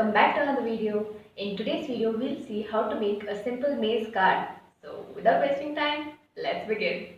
welcome back to another video. In today's video, we'll see how to make a simple maze card. So without wasting time, let's begin.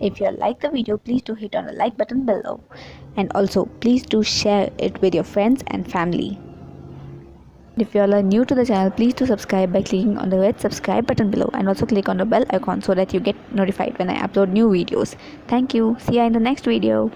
If you like the video, please do hit on the like button below, and also please do share it with your friends and family. If you all are new to the channel, please do subscribe by clicking on the red subscribe button below, and also click on the bell icon so that you get notified when I upload new videos. Thank you. See you in the next video.